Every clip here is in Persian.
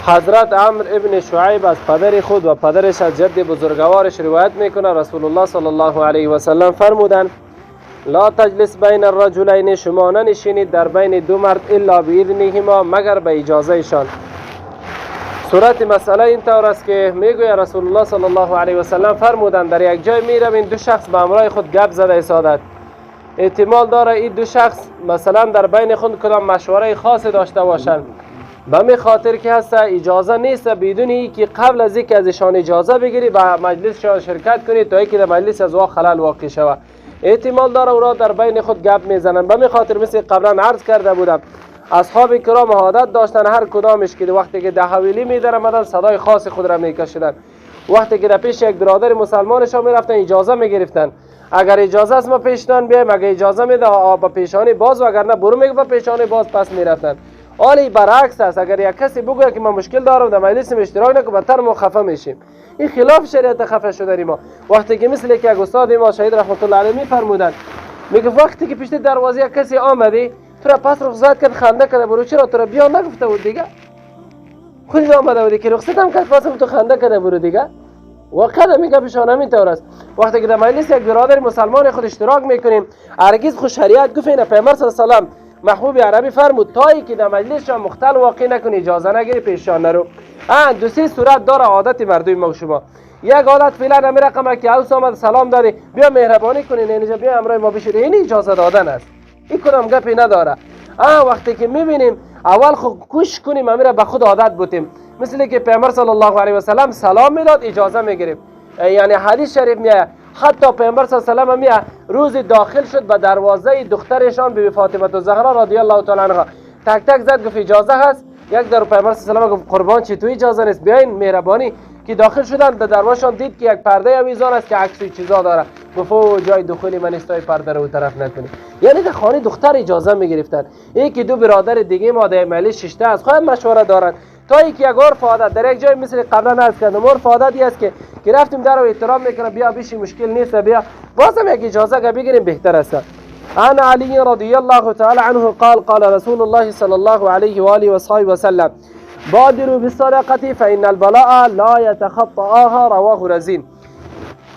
حضرت عمرو ابن شعیب از پدر خود و پدرش از جد بزرگوارش روایت میکنه رسول الله صلی الله علیه و سلم فرمودند لا تجلس بین الرجلین، شما ننشینید در بین دو مرد الا باذنهما، مگر به اجازه ایشان. صورت مسئله این طور است که میگوید رسول الله صلی الله علیه و سلم فرمودند در یک جای میروین دو شخص به همراه خود گپ زده ایستادند، احتمال داره این دو شخص مثلا در بین خود کدام مشوره خاصی داشته باشند، به می خاطر که هست اجازه نیست بدون ای که قبل از اینکه از ایشان اجازه بگیری به مجلس شرکت کنی تا اینکه در مجلس از وا خلل واقع شود. احتمال داره او را در بین خود گپ میزنن. به می خاطر مثل قبلا عرض کرده بودم اصحاب کرام عادت داشتن هر کدامش که وقتی که ده حویلی می‌درآمدن صدای خاص خود را میکشیدن، وقتی که در پیش یک برادر مسلمانشان میرفتن اجازه میگرفتن، اگر اجازه است ما پیشتان بیایم، اگر اجازه میده با پیشانی باز و اگر نه برو میگه با پیشانی باز پس میرفتن. حالی برعکس است، اگر یک کسی بگه که من مشکل دارم در مجلس اشتراک نکنم بدتر ما خفه میشیم. این خلاف شریعت خفه شدن ما. وقتی که مثل که یک استاد ما شهید رحمت الله علیه میفرمودند، میگه وقتی که پشت دروازه یک کسی آمدی تو را پس رخصت کرد خنده کرده برو، چرا تو را بیا نگفته بود دیگه؟ خودی آمده بودی که رخصت هم کرد پس تو خنده کرده برو دیگه. واقعا میگه پیشان همین طور است. وقتی که در مجلس یک برادر مسلمان خود اشتراک میکنیم هرگز خود شریعت گفت نه، پیامبر صلی الله علیه و محبوب عربی فرمود تایی که در مجلس شما مختل واقع نکنی اجازه نگیری پیشان نرو. دو سه صورت داره عادت مردم ما شما. یک عادت فعلا همین رقم که اوس آمد سلام دادی بیا مهربانی کنین اینجا بیا امرای ما بشید، این اجازه دادن است، این کدام گپی نداره. وقتی که میبینیم اول خود کوشش کنیم امیر به خود عادت بودیم، مثل که پیامبر صلی الله علیه و سلم سلام میداد اجازه میگرفت. یعنی حدیث شریف میاد حتی پیامبر صلی الله علیه و سلم روز داخل شد به دروازه دخترشان بیبی فاطمه الزهرا رضی الله تعالی عنها، تک تک زد گفت اجازه هست. یک در پیامبر صلی الله علیه و سلم گفت قربان چی تو اجازه نیست بیاین مهربانی. که داخل شدن در دروازه‌شان دید که یک پرده آویزان است که عکس چیزا داره، گفت جای دخولی من است پرده رو طرف نکنی. یعنی در خانه دختر اجازه میگرفتن. یکی دو برادر دیگه ما در مجلس ششته از خواهد مشوره دارن تا یک عرف عادت در یک جای مثل قبلا عرض کردم عرف عادتی است که رفتیم در رو احترام میکنه بیا بشی مشکل نیست بیا بازم یک اجازه بگیریم بهتر است. عن علی رضی الله تعالی عنه قال قال رسول الله صلی الله علیه و آله و صحبه و سلم بادروا بالصدقه فان البلاء لا يتخطاها رواه رزین.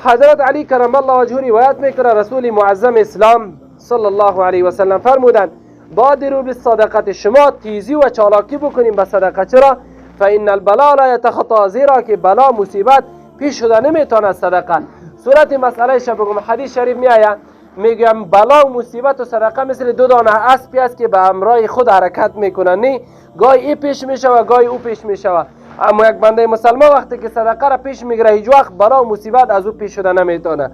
حضرت علی کرم الله وجهه روایت میکنه رسول معظم اسلام صلی الله علیه و سلم فرمودند بادروا بالصدقه، شما تیزی و چالاکی بکنیم به صدقه. چرا؟ فان البلاء لا يتخطا، زیرا که بلا مصیبت پیش شده نمیتونه صدقه. صورت مسئله شبگم حدیث شریف میآید میگم بلا و مصیبت و صدقه مثل دو دانه اسبی است که به همراه خود حرکت میکنن، نه گاهی ای پیش میشه و گاهی او پیش میشه. اما یک بنده مسلمان وقتی که صدقه را پیش میگیره هیچ وقت بلا و مصیبت از او پیش شده نمیتونه.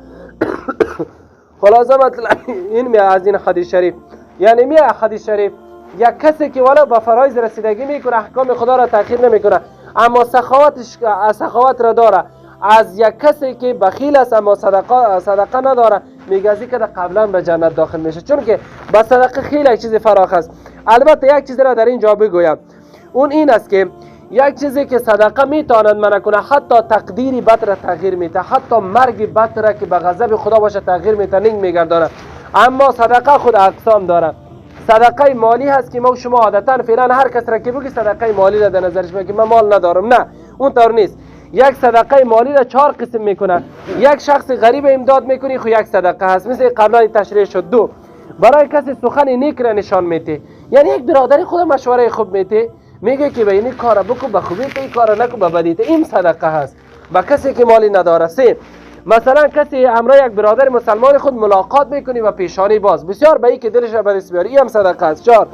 خلاصه مطلب این از این حدیث شریف، یعنی می حدیث شریف یک کسی که ولو به فرایض رسیدگی میکنه احکام خدا را تأخیر نمیکنه اما سخاوت را داره، از یک کسی که بخیل است اما صدقه نداره میگه که قبلا به جنت داخل میشه، چون که با صدقه خیلی یک چیز فراخ است. البته یک چیز را در اینجا بگویم، اون این است که یک چیزی که صدقه میتواند منع کنه حتی تقدیری بد را تغییر میده، حتی مرگ بد را که به غضب خدا باشه تغییر میده نینگ میگردانه. اما صدقه خود اقسام داره. صدقه مالی هست که ما شما عادتا فعلا هر کس را که بگی صدقه مالی را در نظرش میگه من مال ندارم، نه اون طور نیست. یک صدقه مالی را 4 قسم میکنه. یک شخص غریب امداد میکنی خو یک صدقه هست، مثل قبلا تشریح شد. دو، برای کسی سخن نیک را نشان میده، یعنی یک برادری خود مشوره خوب میده میگه که به این کارا بکن به خوبی، این کارا نکن به بدی، این صدقه هست با کسی که مالی نداره. سه، مثلا کسی همراه یک برادر مسلمان خود ملاقات میکنی و پیشانی باز بسیار به این که دلش را برس بیاری، این هم صدقه است. 4،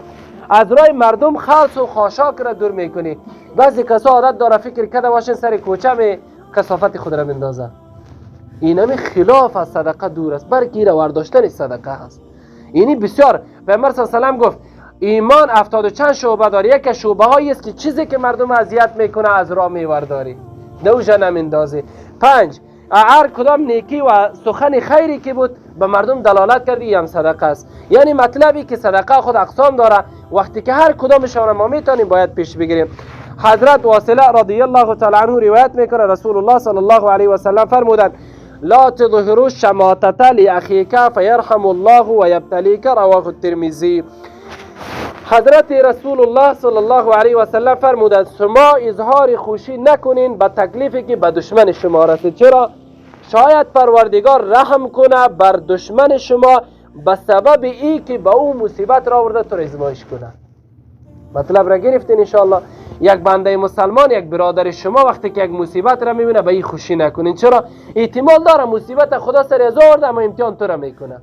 از راه مردم خلص و خاشاک را دور میکنی. بعضی کسا عادت داره فکر کرده باشن سر کوچه می کثافت خود را بندازه، اینم خلاف از صدقه دور است، بلکه را ورداشتن صدقه است. اینی بسیار پیامبر صلی الله علیه و گفت ایمان 70 و چند شعبه داره، یک شعبه هایی است که چیزی که مردم اذیت میکنه از راه میورداری دوجه نمیندازی. 5، هر کدام نیکی و سخن خیری که بود به مردم دلالت کردی هم صدقه است. یعنی مطلبی که صدقه خود اقسام داره، وقتی که هر کدامشون ما میتونیم باید پیش بگیریم. حضرت واصله رضی الله تعالی عنه روایت میکنه رسول الله صلی الله علیه و سلم فرمودند لا تظهروا الشماتة لاخیک فیرحم الله و یبتلیک، رواه الترمذی. حضرت رسول الله صلی الله علیه و سلم فرمودند شما اظهار خوشی نکنین به تکلیفی که به دشمن شما رسید. چرا؟ شاید پروردگار رحم کنه بر دشمن شما به سبب ای که به او مصیبت را آورده تو را ازمایش کنه. مطلب را گرفتین انشاءالله؟ یک بنده مسلمان، یک برادر شما وقتی که یک مصیبت را میبینه به این خوشی نکنین. چرا؟ احتمال داره مصیبت خدا سر از آورده اما امتحان تو را میکنه،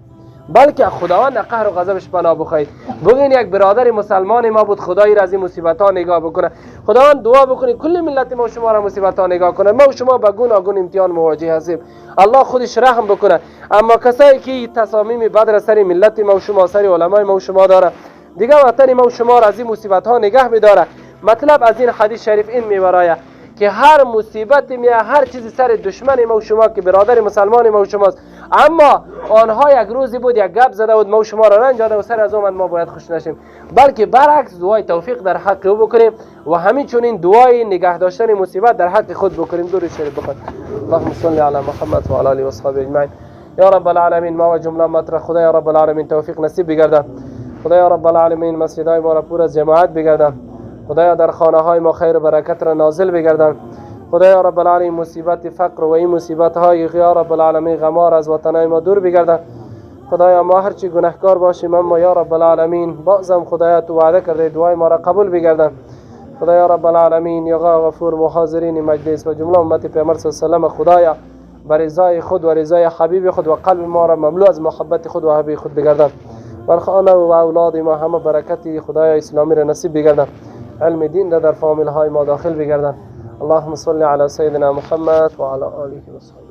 بلکه خداوند قهر و غضبش پناه بخواهید. بگین یک برادر مسلمان ما بود خدایی را از این مصیبت ها نگاه بکنه. خداوند دعا بکنید کل ملت ما شما را مصیبت ها نگاه کنه. ما و شما به گوناگون امتحان مواجه هستیم، الله خودش رحم بکنه. اما کسایی که تصامیم بد را سر ملت ما و شما، سر علمای ما و شما داره، دیگه وطن ما و شما را از این مصیبت ها نگه میداره. مطلب از این حدیث شریف این میبراید که هر مصیبت هر چیزی سر دشمن ما و شما که برادر مسلمان ما و شماست، اما آنها یک روزی بود یک گپ زده بود ما و شما را رنج داده و سر از آمد ما باید خوش نشیم، بلکه برعکس دعای توفیق در حق او بکنیم و همین چنین دعای نگه داشتن مصیبت در حق خود بکنیم. دور شریف بخوان. اللهم صل علی محمد و علی آله و اصحابه اجمعین. یا رب العالمین ما و جمله مطرح خدا یا رب العالمین توفیق نصیب بگردد. خدا یا رب العالمین مسجدای ما را پر از جماعت بگردد. خدایا در خانه های ما خیر و برکت را نازل بگردان. خدایا رب العالمین مصیبت فقر و این مصیبت های یا رب العالمین غمار از وطنای ما دور بگردان. خدایا ما هرچی گناهکار باشیم اما یا رب العالمین بازم خدایا تو وعده کرده دعای ما را قبول بگردان. خدایا رب العالمین یا غفور محاضرین مجلس و جمله امت پیامبر صلی الله علیه و سلم خدایا بر رضای خود و رضای حبیب خود و قلب ما را مملو از محبت خود و حبیب خود بگردان. بر خانه و اولاد ما همه برکتی خدای اسلامی را نصیب بگردان. علم دین را در فامیل های ما داخل بگردن. اللهم صل علی سیدنا محمد و علی آله و صحبه.